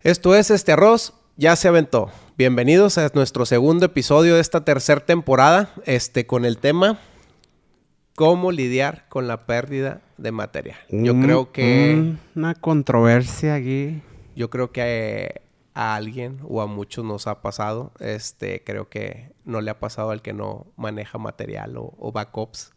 Esto es Este Arroz ya se aventó. Bienvenidos a nuestro segundo episodio de esta tercera temporada, con el tema cómo lidiar con la pérdida de material. Una controversia aquí. Yo creo que a alguien o a muchos nos ha pasado. Creo que no le ha pasado al que no maneja material o backups.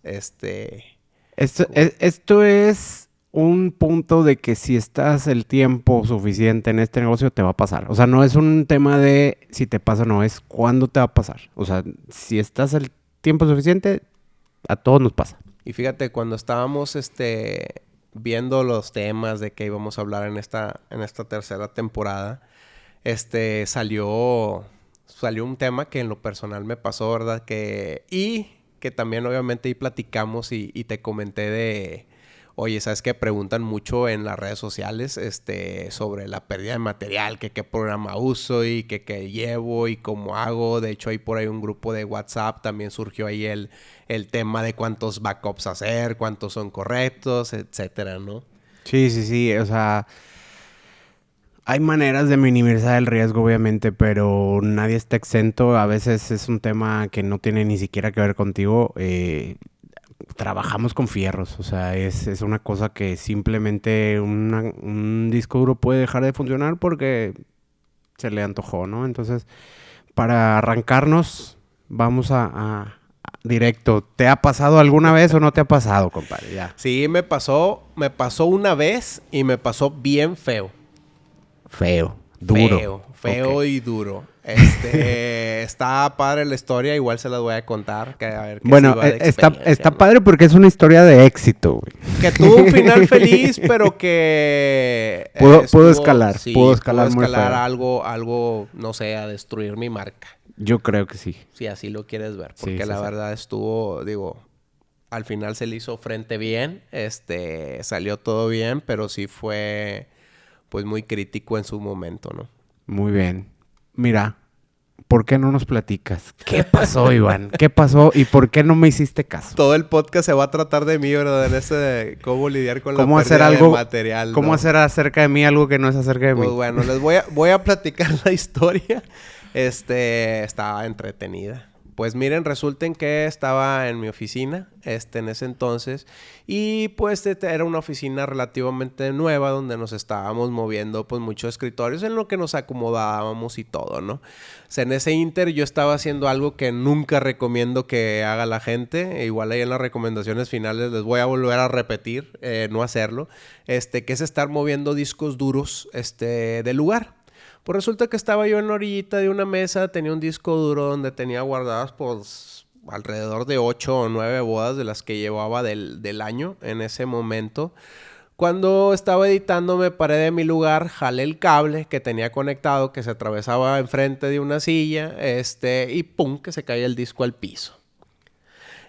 Esto es un punto de que si estás el tiempo suficiente en este negocio te va a pasar. O sea, no es un tema de si te pasa o no, es cuándo te va a pasar. O sea, si estás el tiempo suficiente, a todos nos pasa. Y fíjate, cuando estábamos viendo los temas de que íbamos a hablar en esta tercera temporada, salió un tema que en lo personal me pasó, ¿verdad? Y que también obviamente ahí platicamos y te comenté de... Oye, ¿sabes qué? Preguntan mucho en las redes sociales sobre la pérdida de material, que qué programa uso y que qué llevo y cómo hago. De hecho, hay por ahí un grupo de WhatsApp, también surgió ahí el tema de cuántos backups hacer, cuántos son correctos, etcétera, ¿no? Sí. O sea, hay maneras de minimizar el riesgo, obviamente, pero nadie está exento. A veces es un tema que no tiene ni siquiera que ver contigo. Trabajamos con fierros, o sea, es una cosa que simplemente un disco duro puede dejar de funcionar porque se le antojó, ¿no? Entonces, para arrancarnos, vamos a directo. ¿Te ha pasado alguna vez o no te ha pasado, compadre? Ya. Sí, me pasó una vez y me pasó bien feo. Duro. Feo Okay. y duro. Está padre la historia, igual se las voy a contar. A ver qué Bueno, está padre porque es una historia de éxito, güey. Que tuvo un final feliz, pero que... Pudo escalar muy feo. algo, no sé, a destruir mi marca. Yo creo que sí. Si así lo quieres ver. Porque Sí, la verdad estuvo, al final se le hizo frente bien. Salió todo bien, pero sí fue, pues, muy crítico en su momento, ¿no? Muy bien. Mira, ¿por qué no nos platicas? ¿Qué pasó, Iván? ¿Qué pasó y por qué no me hiciste caso? Todo el podcast se va a tratar de mí, ¿verdad? En de cómo lidiar con la pérdida de material, ¿no? ¿Cómo hacer acerca de mí algo que no es acerca de mí? Pues bueno, les voy a platicar la historia. Estaba entretenida. Pues miren, resulten que estaba en mi oficina, en ese entonces, y pues era una oficina relativamente nueva donde nos estábamos moviendo pues muchos escritorios en lo que nos acomodábamos y todo, ¿no? O sea, en ese inter yo estaba haciendo algo que nunca recomiendo que haga la gente, igual ahí en las recomendaciones finales les voy a volver a repetir, no hacerlo, que es estar moviendo discos duros, del lugar. Pues resulta que estaba yo en la orillita de una mesa, tenía un disco duro donde tenía guardadas pues alrededor de 8 o 9 bodas de las que llevaba del año en ese momento. Cuando estaba editando me paré de mi lugar, jalé el cable que tenía conectado, que se atravesaba enfrente de una silla, y pum, que se caía el disco al piso.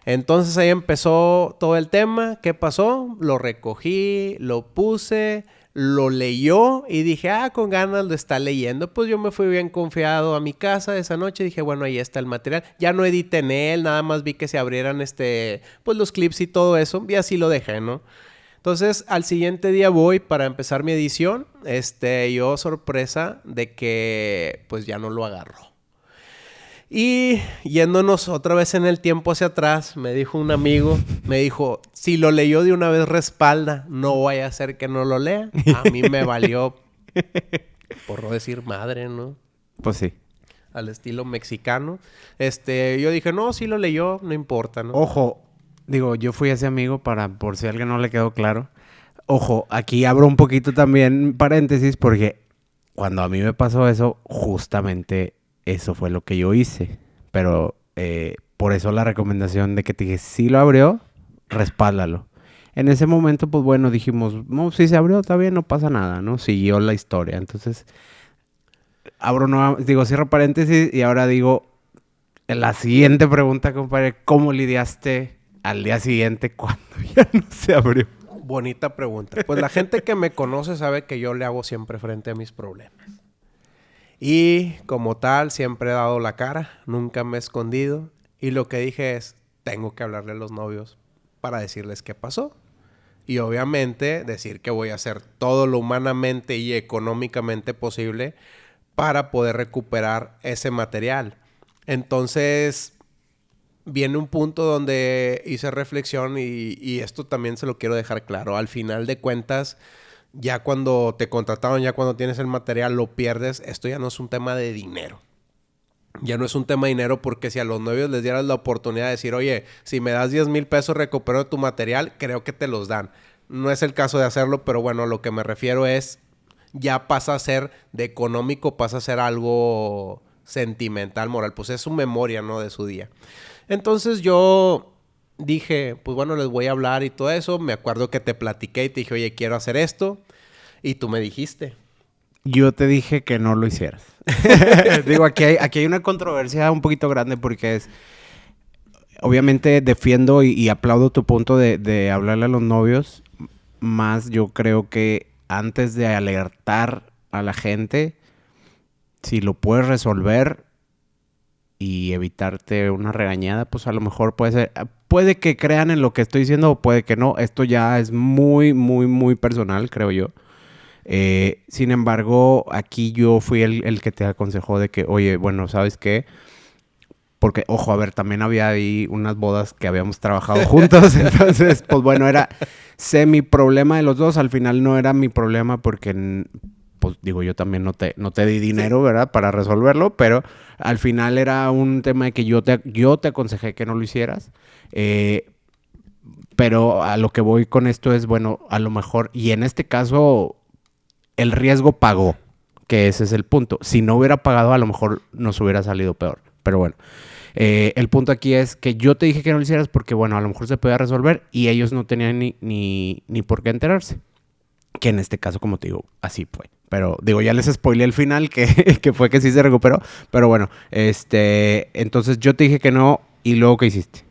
Entonces ahí empezó todo el tema. ¿Qué pasó? Lo recogí, lo puse, lo leyó y dije, con ganas lo está leyendo. Pues yo me fui bien confiado a mi casa esa noche. Dije, bueno, ahí está el material. Ya no edité en él, nada más vi que se abrieran pues los clips y todo eso. Y así lo dejé, ¿no? Entonces, al siguiente día voy para empezar mi edición. Yo sorpresa de que pues ya no lo agarró. Y yéndonos otra vez en el tiempo hacia atrás, me dijo un amigo, si lo leyó de una vez respalda, no vaya a ser que no lo lea. A mí me valió, por no decir madre, ¿no? Pues sí. Al estilo mexicano. Yo dije, no, sí lo leyó, no importa, ¿no? Ojo, yo fui ese amigo por si a alguien no le quedó claro. Ojo, aquí abro un poquito también paréntesis porque cuando a mí me pasó eso, justamente eso fue lo que yo hice. Pero por eso la recomendación de que te dije, si lo abrió, respáldalo. En ese momento, pues bueno, dijimos, no, si se abrió, está bien, no pasa nada, ¿no? Siguió la historia. Entonces, cierro paréntesis y ahora digo, la siguiente pregunta, compadre, ¿cómo lidiaste al día siguiente cuando ya no se abrió? Bonita pregunta. Pues la gente que me conoce sabe que yo le hago siempre frente a mis problemas. Y como tal, siempre he dado la cara, nunca me he escondido. Y lo que dije es, tengo que hablarle a los novios para decirles qué pasó. y obviamente decir que voy a hacer todo lo humanamente y económicamente posible para poder recuperar ese material. Entonces viene un punto donde hice reflexión y esto también se lo quiero dejar claro. Al final de cuentas, ya cuando te contrataron, ya cuando tienes el material, lo pierdes. Esto ya no es un tema de dinero. Ya no es un tema de dinero porque si a los novios les dieras la oportunidad de decir, oye, si me das 10,000 pesos recupero tu material, creo que te los dan. No es el caso de hacerlo, pero bueno, lo que me refiero es, ya pasa a ser de económico, pasa a ser algo sentimental, moral. Pues es su memoria, ¿no? De su día. Entonces yo dije, pues bueno, les voy a hablar y todo eso. Me acuerdo que te platiqué y te dije, oye, quiero hacer esto. Y tú me dijiste. Yo te dije que no lo hicieras. Digo, aquí hay una controversia un poquito grande porque es... Obviamente defiendo y aplaudo tu punto de hablarle a los novios. Más yo creo que antes de alertar a la gente, si lo puedes resolver y evitarte una regañada, pues a lo mejor puede ser... Puede que crean en lo que estoy diciendo o puede que no. Esto ya es muy, muy, muy personal, creo yo. Sin embargo, aquí yo fui el que te aconsejó de que, oye, bueno, ¿sabes qué? Porque, ojo, a ver, también había ahí unas bodas que habíamos trabajado juntos. Entonces, pues bueno, era semi problema de los dos. Al final no era mi problema porque, pues digo, yo también no te di dinero, ¿verdad? Para resolverlo. Pero al final era un tema de que yo te aconsejé que no lo hicieras. Pero a lo que voy con esto es, bueno, a lo mejor, y en este caso, el riesgo pagó, que ese es el punto. Si no hubiera pagado, a lo mejor nos hubiera salido peor. Pero bueno. El punto aquí es que yo te dije que no lo hicieras porque, bueno, a lo mejor se podía resolver y ellos no tenían ni por qué enterarse. Que en este caso, como te digo, así fue. Pero, digo, ya les spoileé el final, que fue que sí se recuperó. Pero bueno, entonces yo te dije que no y luego, ¿qué hiciste?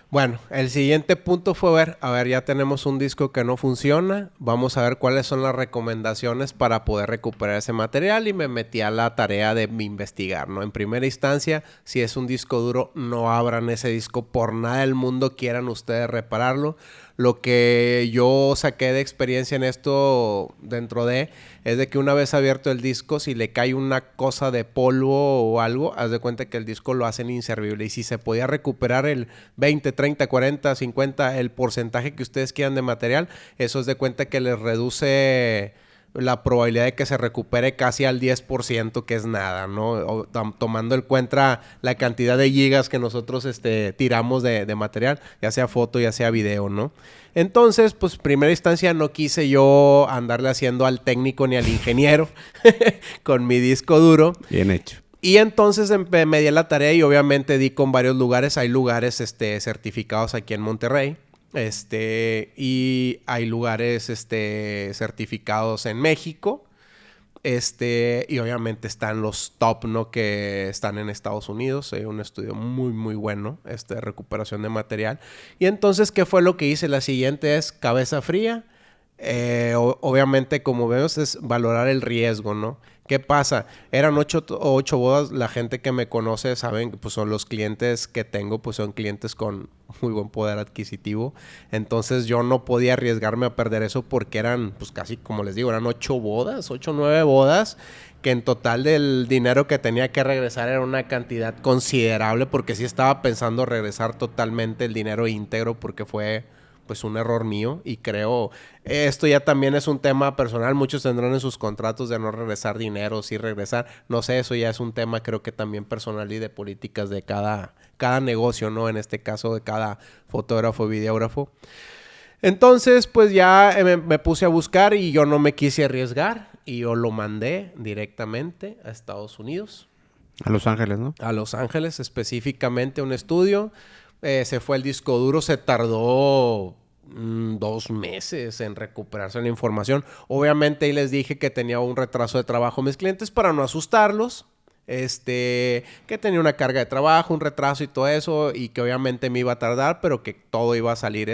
Bueno, el siguiente punto fue ver, ya tenemos un disco que no funciona, vamos a ver cuáles son las recomendaciones para poder recuperar ese material y me metí a la tarea de investigar, ¿no? En primera instancia, si es un disco duro, no abran ese disco por nada del mundo, quieran ustedes repararlo. Lo que yo saqué de experiencia en esto es de que una vez abierto el disco, si le cae una cosa de polvo o algo, haz de cuenta que el disco lo hacen inservible. Y si se podía recuperar el 20, 30, 40, 50, el porcentaje que ustedes quieran de material, eso es de cuenta que les reduce la probabilidad de que se recupere casi al 10%, que es nada, ¿no? Tomando en cuenta la cantidad de gigas que nosotros tiramos de material, ya sea foto, ya sea video, ¿no? Entonces, pues, primera instancia no quise yo andarle haciendo al técnico ni al ingeniero con mi disco duro. Bien hecho. Y entonces me di la tarea y obviamente di con varios lugares. Hay lugares certificados aquí en Monterrey. Y hay lugares certificados en México. Y obviamente están los top, ¿no? Que están en Estados Unidos. Hay un estudio muy, muy bueno, de recuperación de material. Y entonces, ¿qué fue lo que hice? La siguiente es cabeza fría. Obviamente, como vemos, es valorar el riesgo, ¿no? ¿Qué pasa? Eran 8 bodas. La gente que me conoce saben que pues, son los clientes que tengo, pues son clientes con muy buen poder adquisitivo. Entonces yo no podía arriesgarme a perder eso porque eran, pues casi, como les digo, eran 8 o 9 bodas, que en total del dinero que tenía que regresar era una cantidad considerable, porque sí estaba pensando regresar totalmente el dinero íntegro porque fue pues un error mío y creo, esto ya también es un tema personal, muchos tendrán en sus contratos de no regresar dinero, sí regresar, no sé, eso ya es un tema creo que también personal y de políticas de cada negocio, ¿no? En este caso de cada fotógrafo, videógrafo. Entonces, pues ya me puse a buscar y yo no me quise arriesgar y yo lo mandé directamente a Estados Unidos. A Los Ángeles, ¿no? A Los Ángeles, específicamente a un estudio. Se fue el disco duro, se tardó 2 meses en recuperarse la información. Obviamente ahí les dije que tenía un retraso de trabajo a mis clientes para no asustarlos. Que tenía una carga de trabajo, un retraso y todo eso, y que obviamente me iba a tardar, pero que todo iba a salir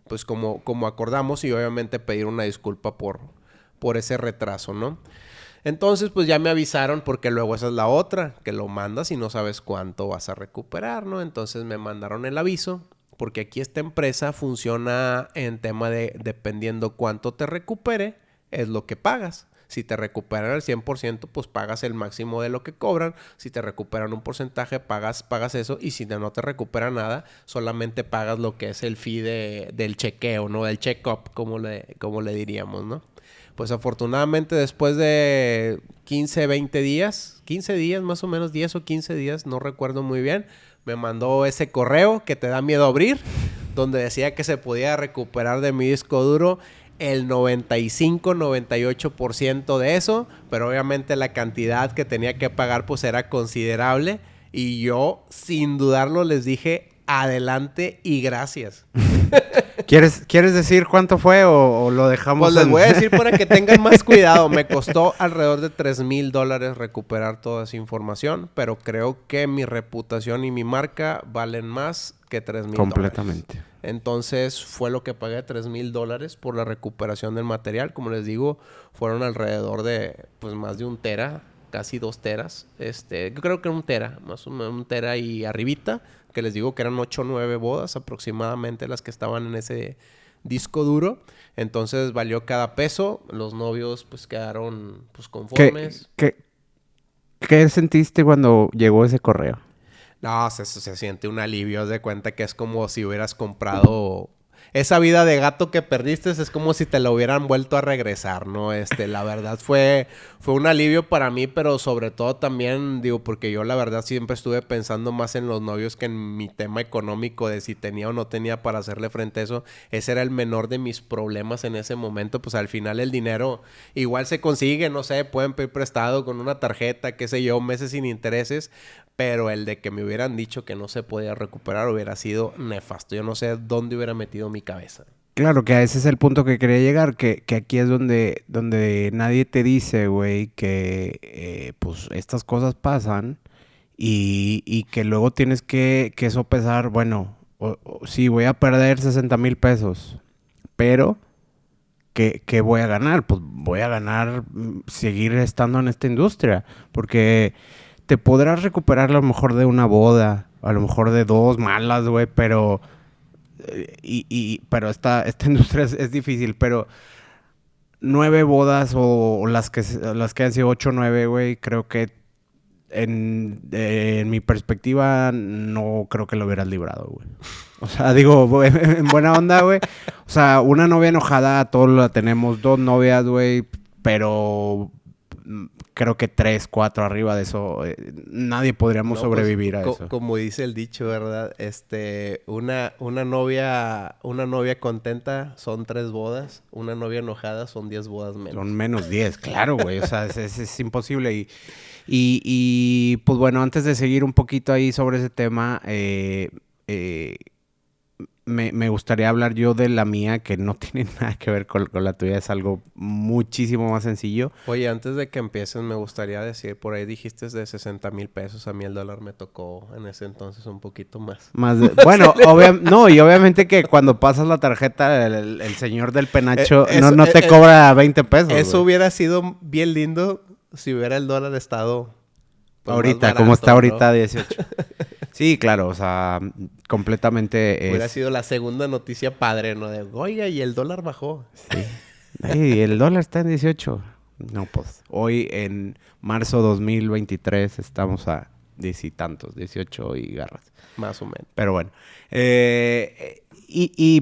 pues como acordamos, y obviamente pedir una disculpa por ese retraso, ¿no? Entonces, pues ya me avisaron, porque luego esa es la otra, que lo mandas y no sabes cuánto vas a recuperar, ¿no? Entonces me mandaron el aviso porque aquí esta empresa funciona en tema de dependiendo cuánto te recupere, es lo que pagas. Si te recuperan el 100%, pues pagas el máximo de lo que cobran. Si te recuperan un porcentaje, pagas eso. Y si no te recupera nada, solamente pagas lo que es el fee del chequeo, ¿no? Del check-up, como le diríamos, ¿no? Pues afortunadamente después de 15 días más o menos, 10 o 15 días, no recuerdo muy bien, me mandó ese correo que te da miedo abrir, donde decía que se podía recuperar de mi disco duro el 95-98% de eso, pero obviamente la cantidad que tenía que pagar pues era considerable y yo sin dudarlo les dije adelante y gracias. ¿Quieres decir cuánto fue o lo dejamos? Pues les voy a decir para que tengan más cuidado. Me costó alrededor de $3,000 recuperar toda esa información, pero creo que mi reputación y mi marca valen más que $3,000. Completamente. Entonces fue lo que pagué, $3,000 por la recuperación del material. Como les digo, fueron alrededor de pues más de 1 tera, casi 2 teras. Yo creo que 1 tera, más o menos 1 tera y arribita, que les digo que eran 8 o 9 bodas aproximadamente las que estaban en ese disco duro. Entonces valió cada peso. Los novios pues quedaron pues conformes. ¿Qué sentiste cuando llegó ese correo? No, se siente un alivio. Haz de cuenta que es como si hubieras comprado... Esa vida de gato que perdiste es como si te la hubieran vuelto a regresar, ¿no? La verdad fue un alivio para mí, pero sobre todo también, digo, porque yo la verdad siempre estuve pensando más en los novios que en mi tema económico de si tenía o no tenía para hacerle frente a eso. Ese era el menor de mis problemas en ese momento. Pues al final el dinero igual se consigue, no sé, pueden pedir prestado con una tarjeta, qué sé yo, meses sin intereses. Pero el de que me hubieran dicho que no se podía recuperar hubiera sido nefasto. Yo no sé dónde hubiera metido mi cabeza. Claro, que ese es el punto que quería llegar, que aquí es donde nadie te dice, güey, que pues estas cosas pasan y que luego tienes que sopesar, bueno, sí, voy a perder 60,000 pesos, pero ¿qué voy a ganar? Pues voy a ganar seguir estando en esta industria, porque... Te podrás recuperar a lo mejor de una boda, a lo mejor de 2 malas, güey, pero... pero esta industria es difícil, pero 9 bodas o las que han sido 8 o 9, güey, creo que en mi perspectiva no creo que lo hubieras librado, güey. O sea, digo, en buena onda, güey. O sea, una novia enojada, todos la tenemos, 2 novias, güey, pero... Creo que 3, 4 arriba de eso, nadie podríamos sobrevivir a eso. Como dice el dicho, ¿verdad? Una novia contenta son 3 bodas, una novia enojada son 10 bodas menos. Son menos 10, claro, güey. O sea, es imposible. Y pues bueno, antes de seguir un poquito ahí sobre ese tema, me gustaría hablar yo de la mía, que no tiene nada que ver con la tuya. Es algo muchísimo más sencillo. Oye, antes de que empieces, me gustaría decir, por ahí dijiste de 60,000 pesos. A mí el dólar me tocó en ese entonces un poquito más. Bueno, no, y obviamente que cuando pasas la tarjeta, el señor del penacho no te cobra 20 pesos. Eso güey. hubiera sido bien lindo si hubiera el dólar estado... Pues ahorita, barato, como está ahorita, ¿no? 18. Sí, claro, o sea, completamente... Hubiera sido la segunda noticia padre, ¿no? De, oiga, y el dólar bajó. Sí. Ay, el dólar está en 18. No, pues, hoy en marzo 2023 estamos a 10 y tantos, 18 y garras. Más o menos. Pero bueno.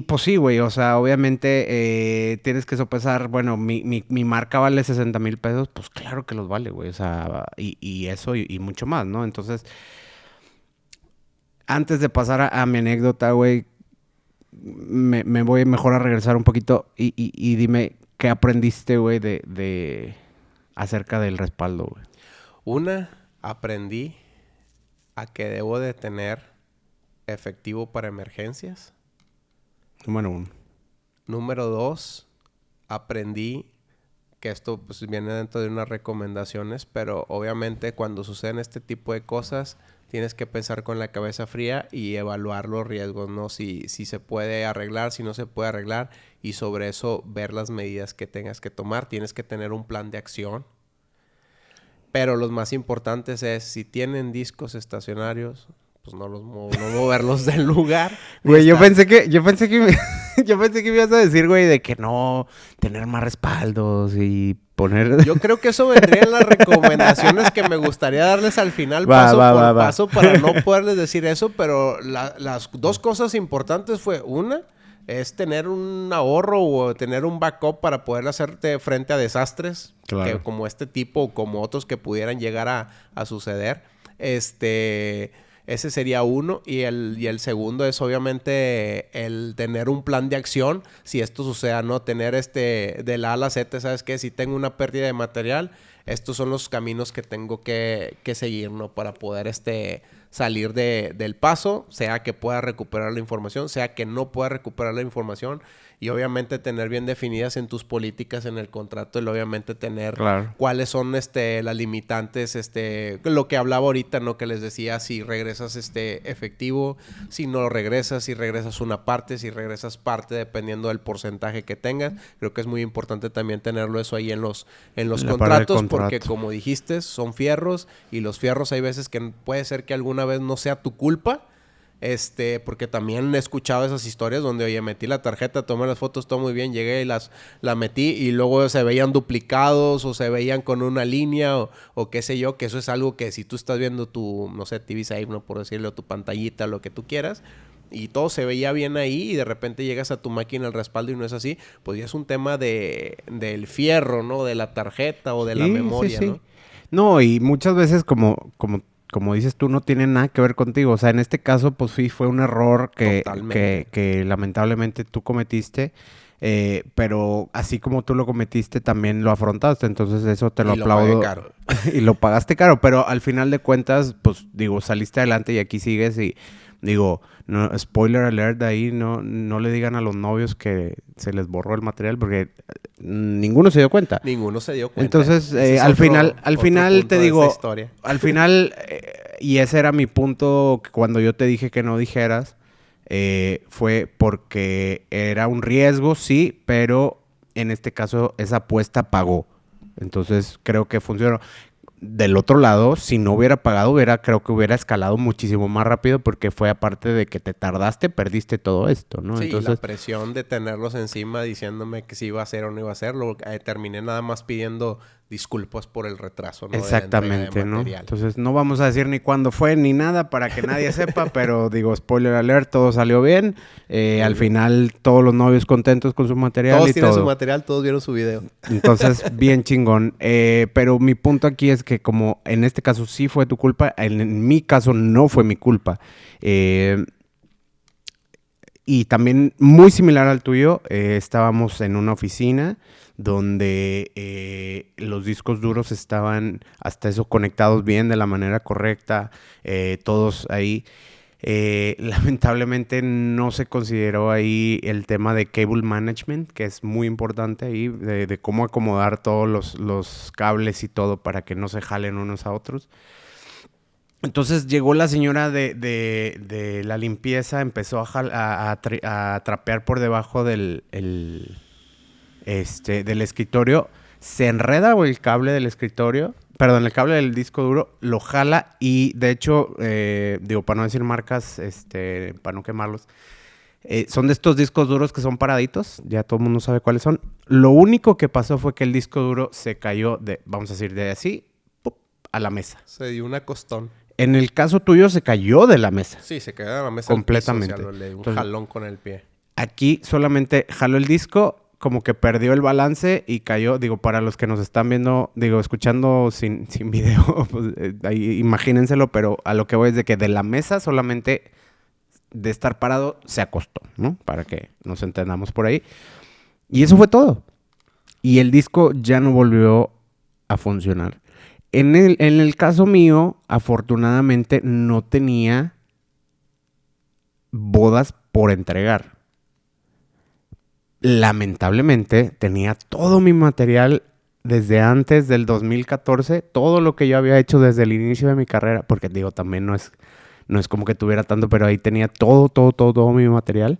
Pues sí, güey, o sea, obviamente tienes que sopesar, bueno, mi marca vale 60,000 pesos, pues claro que los vale, güey, o sea, y eso y mucho más, ¿no? Entonces, antes de pasar a mi anécdota, güey, me voy mejor a regresar un poquito y dime, ¿qué aprendiste, güey, de acerca del respaldo, güey? Aprendí a que debo de tener efectivo para emergencias. Número 1. Número 2, aprendí que esto pues viene dentro de unas recomendaciones, pero obviamente cuando suceden este tipo de cosas tienes que pensar con la cabeza fría y evaluar los riesgos, ¿no? Si se puede arreglar, si no se puede arreglar, y sobre eso ver las medidas que tengas que tomar. Tienes que tener un plan de acción. Pero los más importantes es, si tienen discos estacionarios, pues no moverlos del lugar. Güey, yo pensé que me ibas a decir, güey, de que no tener más respaldos y poner... Yo creo que eso vendría en las recomendaciones que me gustaría darles al final, paso por paso, para no poderles decir eso, pero las dos cosas importantes fue, una, es tener un ahorro o tener un backup para poder hacerte frente a desastres, claro, que como este tipo o como otros que pudieran llegar a suceder. Ese sería uno. Y el segundo es obviamente el tener un plan de acción si esto suceda, ¿no? Tener de la A a la Z, ¿sabes qué? Si tengo una pérdida de material, estos son los caminos que tengo que seguir, ¿no? Para poder salir del paso, sea que pueda recuperar la información, sea que no pueda recuperar la información. Y obviamente tener bien definidas en tus políticas, en el contrato, y obviamente tener cuáles son las limitantes, lo que hablaba ahorita, ¿no? Que les decía, si regresas efectivo, si no regresas, si regresas una parte, si regresas parte, dependiendo del porcentaje que tengas. Creo que es muy importante también tenerlo eso ahí en los contratos, porque como dijiste, son fierros, y los fierros hay veces que puede ser que alguna vez no sea tu culpa. Porque también he escuchado esas historias donde, oye, metí la tarjeta, tomé las fotos, todo muy bien, llegué y la metí y luego se veían duplicados o se veían con una línea o qué sé yo, que eso es algo que si tú estás viendo tu, no sé, TV Save, ¿no? Por decirlo, tu pantallita, lo que tú quieras, y todo se veía bien ahí y de repente llegas a tu máquina el respaldo y no es así, pues ya es un tema del fierro, ¿no? De la tarjeta o de la memoria, sí. ¿No? No, y muchas veces como dices tú, no tiene nada que ver contigo. O sea, en este caso, pues sí, fue un error que lamentablemente tú cometiste. Pero así como tú lo cometiste, también lo afrontaste. Entonces eso te lo aplaudo. Lo pagué caro. Y lo pagaste caro. Pero al final de cuentas, pues digo, saliste adelante y aquí sigues. Y digo, no, spoiler alert, ahí no le digan a los novios que se les borró el material porque ninguno se dio cuenta. Ninguno se dio cuenta. Entonces, al final te digo, al final, y ese era mi punto cuando yo te dije que no dijeras, fue porque era un riesgo, sí, pero en este caso esa apuesta pagó. Entonces, creo que funcionó. Del otro lado, si no hubiera pagado, creo que hubiera escalado muchísimo más rápido porque fue aparte de que te tardaste, perdiste todo esto, ¿no? Sí, entonces, la presión de tenerlos encima diciéndome que si iba a hacer o no iba a hacer, terminé nada más pidiendo disculpas por el retraso, ¿no? Exactamente, ¿no? Entonces, no vamos a decir ni cuándo fue ni nada para que nadie sepa, pero digo, spoiler alert, todo salió bien. Al final, todos los novios contentos con su material. Todos tienen su material, todos vieron su video. Entonces, bien chingón. Pero mi punto aquí es que como en este caso sí fue tu culpa, en mi caso no fue mi culpa. Y también muy similar al tuyo, estábamos en una oficina donde los discos duros estaban hasta eso conectados bien de la manera correcta, todos ahí. Lamentablemente no se consideró ahí el tema de cable management, que es muy importante ahí, de cómo acomodar todos los cables y todo para que no se jalen unos a otros. Entonces llegó la señora de la limpieza, empezó a trapear por debajo del escritorio, se enreda el cable del escritorio, perdón, el cable del disco duro, lo jala y de hecho, digo, para no decir marcas, para no quemarlos, son de estos discos duros que son paraditos, ya todo el mundo sabe cuáles son. Lo único que pasó fue que el disco duro se cayó vamos a decir, de así, ¡pup!, a la mesa. Se dio un acostón. En el caso tuyo se cayó de la mesa. Sí, se cayó de la mesa completamente. Piso, o sea, le dio un jalón con el pie. Aquí solamente jaló el disco, como que perdió el balance y cayó. Digo, para los que nos están viendo, digo, escuchando sin video, pues, ahí, imagínenselo, pero a lo que voy es de que de la mesa solamente de estar parado se acostó, ¿no? Para que nos entendamos por ahí. Y eso fue todo. Y el disco ya no volvió a funcionar. En el caso mío, afortunadamente, no tenía bodas por entregar. Lamentablemente, tenía todo mi material desde antes del 2014, todo lo que yo había hecho desde el inicio de mi carrera, porque digo, también no es como que tuviera tanto, pero ahí tenía todo mi material.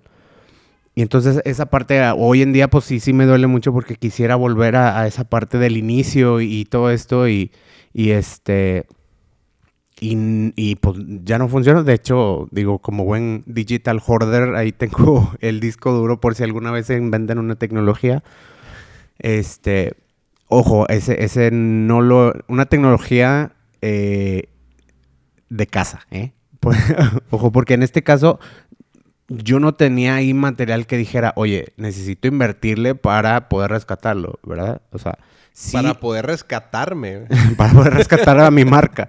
Y entonces esa parte, hoy en día, pues sí me duele mucho porque quisiera volver a esa parte del inicio y todo esto y Y pues ya no funciona. De hecho, digo, como buen digital hoarder, ahí tengo el disco duro por si alguna vez se inventan una tecnología. Ojo, ese no lo... Una tecnología de casa, ¿eh? Ojo, porque en este caso yo no tenía ahí material que dijera, oye, necesito invertirle para poder rescatarlo, ¿verdad? O sea, sí... Para poder rescatarme. para poder rescatar a mi marca.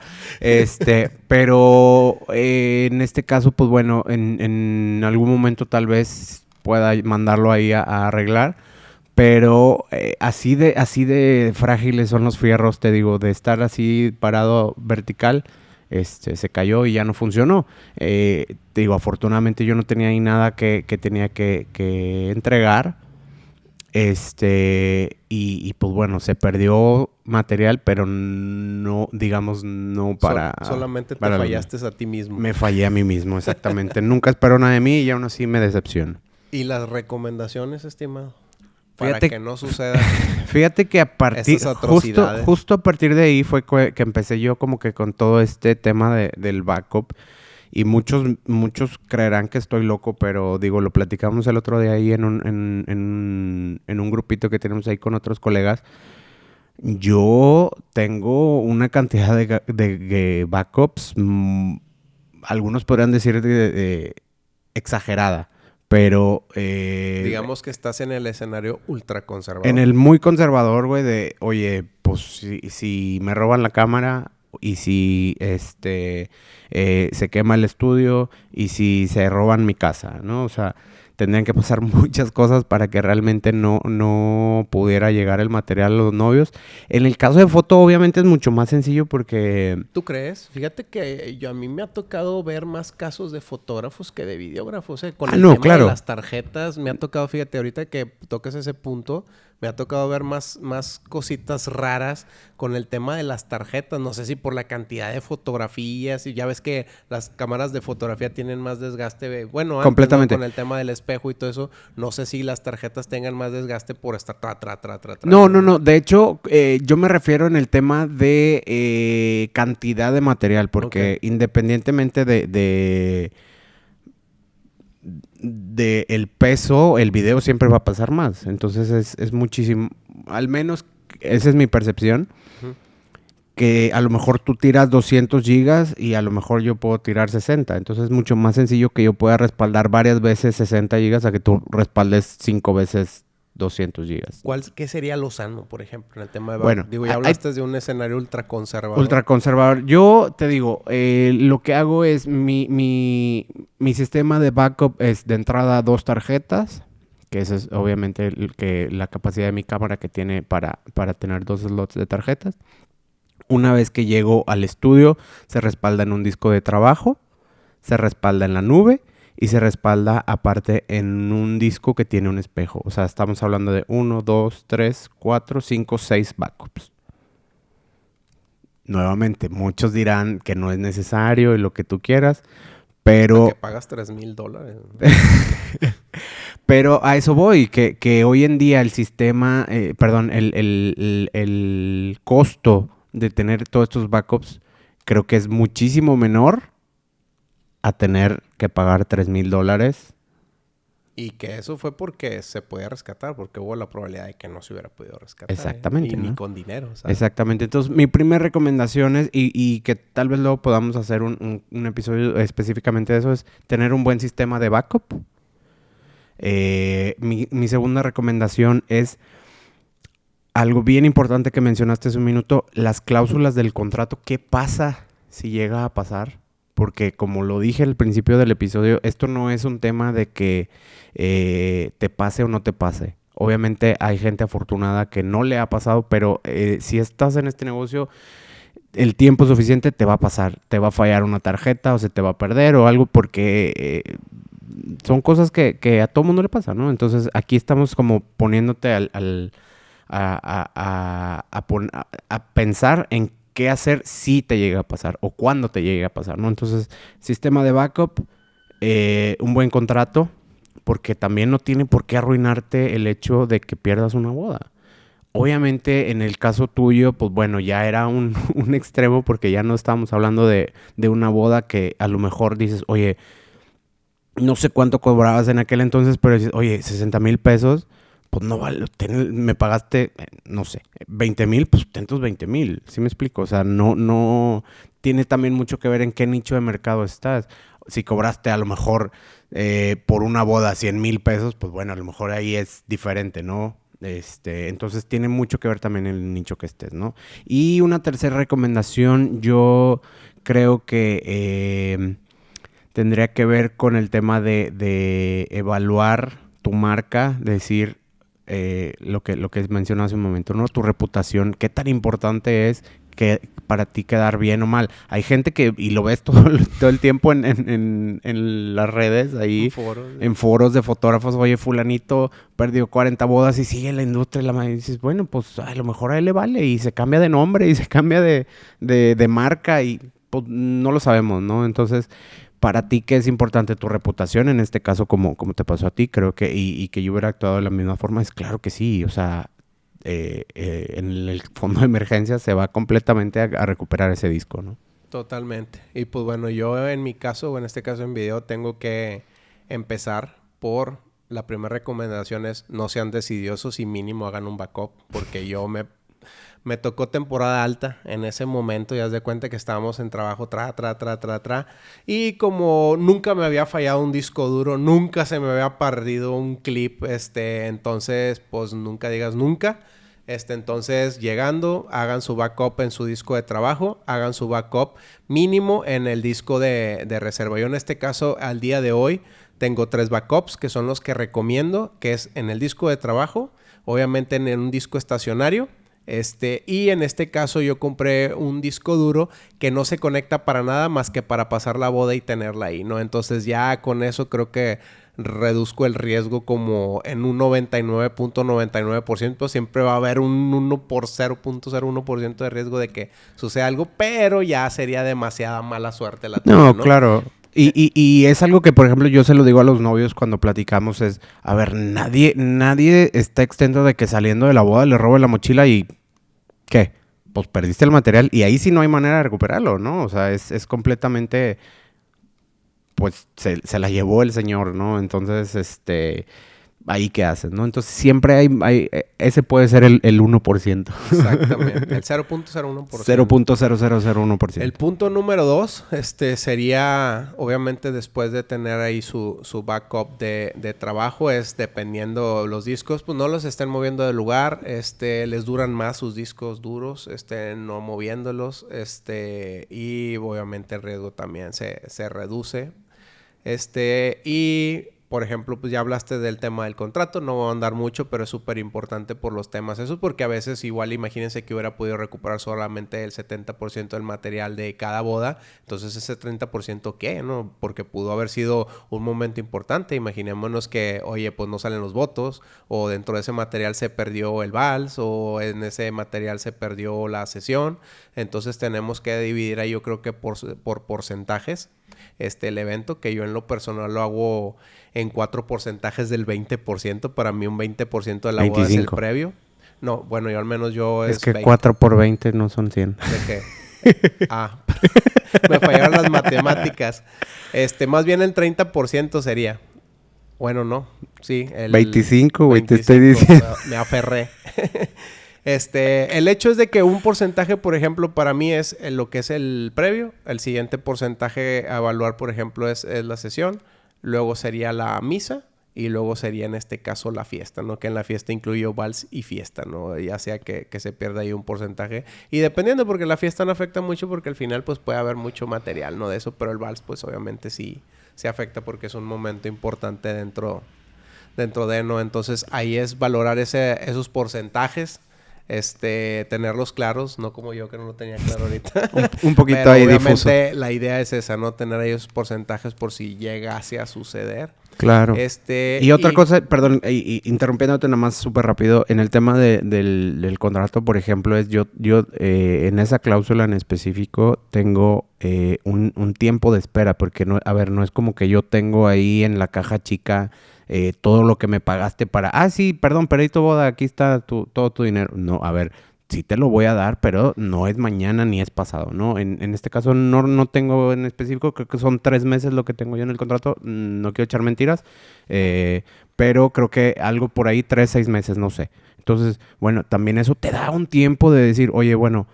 Pero en este caso, pues bueno, en algún momento tal vez pueda mandarlo ahí a arreglar. Pero así de frágiles son los fierros, te digo, de estar así parado vertical, se cayó y ya no funcionó. Te digo, afortunadamente yo no tenía ahí nada que tenía que entregar. Y pues bueno, se perdió material, pero no, digamos, no para... Solamente te para fallaste a ti mismo. Me fallé a mí mismo, exactamente. Nunca esperó nada de mí y aún así me decepcionó. ¿Y las recomendaciones, estimado? Para Fíjate, que no suceda fíjate que a partir... esas atrocidades. Justo a partir de ahí fue que empecé yo como que con todo este tema del backup. Y muchos creerán que estoy loco, pero digo, lo platicamos el otro día ahí en un grupito que tenemos ahí con otros colegas. Yo tengo una cantidad de backups, algunos podrían decir de exagerada, pero... digamos que estás en el escenario ultra conservador. En el muy conservador, güey, de, oye, pues si me roban la cámara... Y si se quema el estudio y si se roban mi casa, ¿no? O sea, tendrían que pasar muchas cosas para que realmente no pudiera llegar el material a los novios. En el caso de foto, obviamente es mucho más sencillo porque... ¿Tú crees? Fíjate que a mí me ha tocado ver más casos de fotógrafos que de videógrafos, ¿eh? Con el tema claro. de las tarjetas, me ha tocado, fíjate, ahorita que tocas ese punto, me ha tocado ver más cositas raras con el tema de las tarjetas. No sé si por la cantidad de fotografías, y ya ves que las cámaras de fotografía tienen más desgaste. Bueno, antes, completamente. ¿no? Con el tema del espejo y todo eso, no sé si las tarjetas tengan más desgaste por estar No. De hecho, yo me refiero en el tema de cantidad de material, porque independientemente de el peso, el video siempre va a pasar más. Entonces es muchísimo, al menos esa es mi percepción, que a lo mejor tú tiras 200 gigas y a lo mejor yo puedo tirar 60. Entonces es mucho más sencillo que yo pueda respaldar varias veces 60 gigas a que tú respaldes 5 veces 200 gigas. ¿Qué sería lo sano, por ejemplo, en el tema de... Bueno, digo, ya hablaste de un escenario ultraconservador. Ultraconservador. Yo te digo, lo que hago es mi sistema de backup es de entrada 2 tarjetas, que esa es obviamente la capacidad de mi cámara que tiene para tener 2 slots de tarjetas. Una vez que llego al estudio, se respalda en un disco de trabajo, se respalda en la nube y se respalda aparte en un disco que tiene un espejo. O sea, estamos hablando de 1, 2, 3, 4, 5, 6 backups. Nuevamente, muchos dirán que no es necesario y lo que tú quieras, pero... Que pagas $3,000. Pero a eso voy, que hoy en día el sistema, el costo de tener todos estos backups, creo que es muchísimo menor a tener que pagar $3,000. Y que eso fue porque se podía rescatar, porque hubo la probabilidad de que no se hubiera podido rescatar. Exactamente. Ni con dinero, ¿sabes? Exactamente. Entonces, mi primera recomendación es, y que tal vez luego podamos hacer un episodio específicamente de eso, es tener un buen sistema de backup. Mi segunda recomendación es algo bien importante que mencionaste hace un minuto, las cláusulas del contrato. ¿Qué pasa si llega a pasar? Porque como lo dije al principio del episodio, esto no es un tema de que te pase o no te pase. Obviamente hay gente afortunada que no le ha pasado, pero si estás en este negocio, el tiempo suficiente te va a pasar. Te va a fallar una tarjeta o se te va a perder o algo porque son cosas que a todo mundo le pasa, ¿no? Entonces aquí estamos como poniéndote a pensar en qué hacer si te llega a pasar o cuándo te llegue a pasar, ¿no? Entonces, sistema de backup, un buen contrato, porque también no tiene por qué arruinarte el hecho de que pierdas una boda. Obviamente, en el caso tuyo, pues bueno, ya era un, un extremo porque ya no estábamos hablando de una boda que a lo mejor dices, oye, no sé cuánto cobrabas en aquel entonces, pero dices, oye, 60,000 pesos, pues no vale, me pagaste, no sé, 20,000, pues ten tus 20,000, ¿sí me explico? O sea, no, tiene también mucho que ver en qué nicho de mercado estás. Si cobraste a lo mejor por una boda 100,000 pesos, pues bueno, a lo mejor ahí es diferente, ¿no? Entonces tiene mucho que ver también en el nicho que estés, ¿no? Y una tercera recomendación, yo creo que tendría que ver con el tema de evaluar tu marca, decir lo que mencioné hace un momento, ¿no? Tu reputación, qué tan importante es que para ti quedar bien o mal. Hay gente que, y lo ves todo el tiempo en las redes, ahí, en foros de fotógrafos, oye, fulanito perdió 40 bodas y sigue en la industria, y dices, bueno, pues a lo mejor a él le vale, y se cambia de nombre, y se cambia de marca, y pues no lo sabemos, ¿no? Entonces, para ti, ¿qué es importante? Tu reputación, en este caso, como te pasó a ti, creo que, y que yo hubiera actuado de la misma forma, es claro que sí, o sea, en el fondo de emergencia se va completamente a recuperar ese disco, ¿no? Totalmente. Y pues bueno, yo en mi caso, o en este caso en video, tengo que empezar por... La primera recomendación es no sean decidiosos y mínimo hagan un backup, porque me tocó temporada alta en ese momento y haz de cuenta que estábamos en trabajo y como nunca me había fallado un disco duro, nunca se me había perdido un clip, entonces pues nunca digas nunca. Entonces, llegando, hagan su backup en su disco de trabajo, hagan su backup mínimo en el disco de reserva. Yo en este caso, al día de hoy, tengo 3 backups que son los que recomiendo, que es en el disco de trabajo, obviamente en un disco estacionario, y en este caso yo compré un disco duro que no se conecta para nada más que para pasar la boda y tenerla ahí, ¿no? Entonces ya con eso creo que reduzco el riesgo como en un 99.99%. Siempre va a haber un 0.01% de riesgo de que suceda algo, pero ya sería demasiada mala suerte la tuya, No, claro. Y es algo que, por ejemplo, yo se lo digo a los novios cuando platicamos, es, a ver, nadie está exento de que saliendo de la boda le robe la mochila y, ¿qué? Pues perdiste el material y ahí sí no hay manera de recuperarlo, ¿no? O sea, es completamente, pues, se la llevó el señor, ¿no? Entonces, ahí qué haces, ¿no? Entonces siempre hay ese puede ser el 1%. Exactamente, el 0.01%. 0.0001%. El punto número 2, sería, obviamente, después de tener ahí su backup de trabajo, es dependiendo los discos, pues no los estén moviendo del lugar, les duran más sus discos duros, no moviéndolos, y obviamente el riesgo también se reduce, y... Por ejemplo, pues ya hablaste del tema del contrato, no voy a andar mucho, pero es súper importante por los temas esos, porque a veces igual imagínense que hubiera podido recuperar solamente el 70% del material de cada boda, entonces ese 30% ¿qué? ¿No? Porque pudo haber sido un momento importante, imaginémonos que, oye, pues no salen los votos, o dentro de ese material se perdió el vals, o en ese material se perdió la sesión, entonces tenemos que dividir ahí yo creo que por porcentajes, el evento, que yo en lo personal lo hago en 4 porcentajes del 20%. Para mí un 20% de la 25. boda es el previo. No, bueno, yo al menos yo es que 20. 4 por 20 no son 100. ¿De qué? Me fallaron las matemáticas. Más bien el 30% sería. Bueno, no. Sí, el 25, güey, te estoy diciendo. Me aferré. El hecho es de que un porcentaje, por ejemplo, para mí es lo que es el previo. El siguiente porcentaje a evaluar, por ejemplo, es la sesión. Luego sería la misa. Y luego sería en este caso la fiesta, ¿no? Que en la fiesta incluyo vals y fiesta, ¿no? Ya sea que se pierda ahí un porcentaje. Y dependiendo, porque la fiesta no afecta mucho porque al final pues puede haber mucho material, ¿no? De eso, pero el vals pues obviamente sí se afecta porque es un momento importante dentro de, ¿no? Entonces ahí es valorar esos porcentajes. Tenerlos claros, no como yo que no lo tenía claro ahorita. un poquito pero ahí obviamente difuso. La idea es esa, ¿no? Tener ahí esos porcentajes por si llegase a suceder. Claro. Y otra cosa, perdón, interrumpiéndote nada más súper rápido, en el tema del contrato, por ejemplo, es yo en esa cláusula en específico tengo un tiempo de espera, porque no, a ver, no es como que yo tengo ahí en la caja chica todo lo que me pagaste para, sí, perdón, perdí tu boda, aquí está todo tu dinero. No, a ver, sí te lo voy a dar, pero no es mañana ni es pasado, ¿no? En este caso no tengo en específico, creo que son 3 meses lo que tengo yo en el contrato, no quiero echar mentiras, pero creo que algo por ahí, 3, 6 meses, no sé. Entonces, bueno, también eso te da un tiempo de decir, oye, bueno,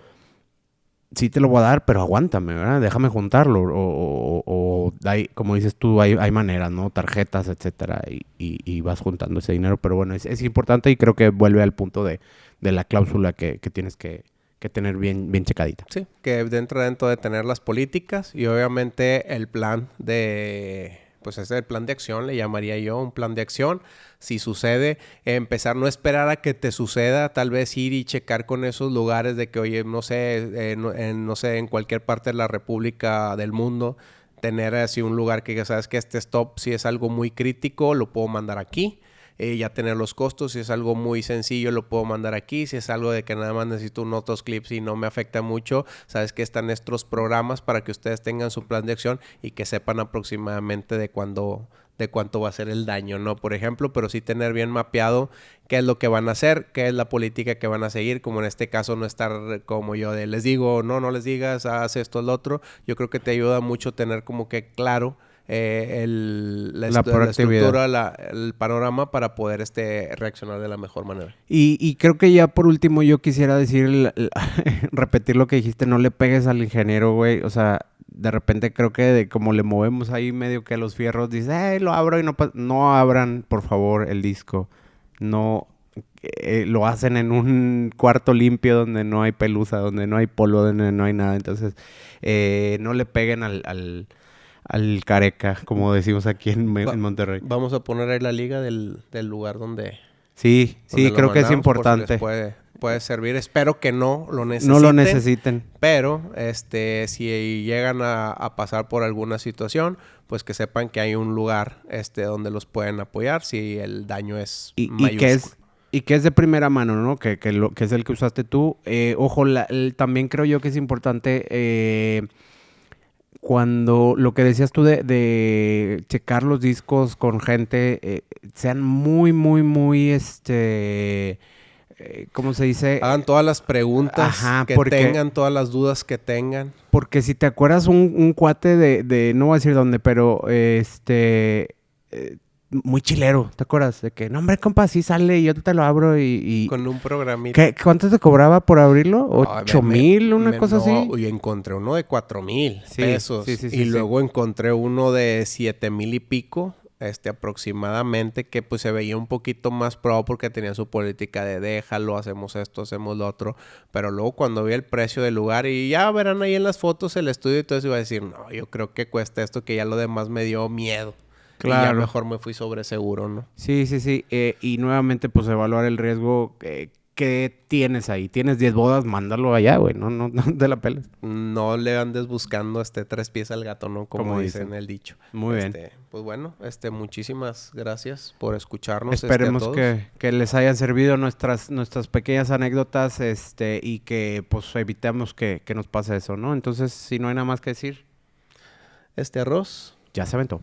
sí te lo voy a dar, pero aguántame, ¿verdad? Déjame juntarlo. O hay, como dices tú, hay maneras, ¿no? Tarjetas, etcétera, y vas juntando ese dinero. Pero bueno, es importante y creo que vuelve al punto de la cláusula que tienes que tener bien checadita. Sí, que dentro de tener las políticas y obviamente el plan de... Pues ese es el plan de acción, le llamaría yo, un plan de acción. Si sucede, empezar, no esperar a que te suceda, tal vez ir y checar con esos lugares de que, oye, no sé, no sé, en cualquier parte de la República del mundo, tener así un lugar que ya sabes que este stop, si es algo muy crítico, lo puedo mandar aquí. Ya tener los costos, si es algo muy sencillo lo puedo mandar aquí, si es algo de que nada más necesito otros clips y no me afecta mucho, sabes que están estos programas para que ustedes tengan su plan de acción y que sepan aproximadamente de cuánto va a ser el daño, ¿no? Por ejemplo, pero sí tener bien mapeado qué es lo que van a hacer, qué es la política que van a seguir, como en este caso no estar como yo de les digo, no les digas, haz esto, lo otro. Yo creo que te ayuda mucho tener como que claro la estructura, el panorama para poder reaccionar de la mejor manera. Y creo que ya por último yo quisiera decir, repetir lo que dijiste, no le pegues al ingeniero, güey. O sea, de repente creo que como le movemos ahí medio que a los fierros, dice, lo abro y no abran, por favor, el disco. No, lo hacen en un cuarto limpio donde no hay pelusa, donde no hay polvo, donde no hay nada. Entonces, no le peguen al careca, como decimos aquí en Monterrey. Vamos a poner ahí la liga del lugar donde... Sí, creo que es importante. Si puede servir. Espero que no lo necesiten. No lo necesiten. Pero, si llegan a pasar por alguna situación, pues que sepan que hay un lugar, donde los pueden apoyar si el daño es mayúsculo. Y que es de primera mano, ¿no? Que es el que usaste tú. Ojo, también creo yo que es importante... cuando lo que decías tú de checar los discos con gente, sean muy, ¿cómo se dice? Hagan todas las preguntas tengan, todas las dudas que tengan. Porque si te acuerdas un cuate de no voy a decir dónde, pero muy chilero, ¿te acuerdas? De que, no hombre, compa, sí sale y yo te lo abro y... Con un programita. ¿Cuánto te cobraba por abrirlo? ¿8,000? Una cosa así. Y encontré uno de 4,000 pesos. Sí, y luego encontré uno de 7,000 y pico, aproximadamente, que pues se veía un poquito más pro porque tenía su política de déjalo, hacemos esto, hacemos lo otro. Pero luego cuando vi el precio del lugar y ya verán ahí en las fotos el estudio y todo eso, iba a decir, no, yo creo que cuesta esto, que ya lo demás me dio miedo. Claro. Y ya mejor me fui sobre seguro, ¿no? Sí. Y nuevamente, pues, evaluar el riesgo que tienes ahí. Tienes 10 bodas, mándalo allá, güey. No te la peles. No le andes buscando 3 pies al gato, ¿no? Como dicen el dicho. Muy bien. Pues bueno, muchísimas gracias por escucharnos. Esperemos a todos. que les hayan servido nuestras pequeñas anécdotas, y que, pues, evitemos que nos pase eso, ¿no? Entonces, si no hay nada más que decir. Arroz ya se aventó.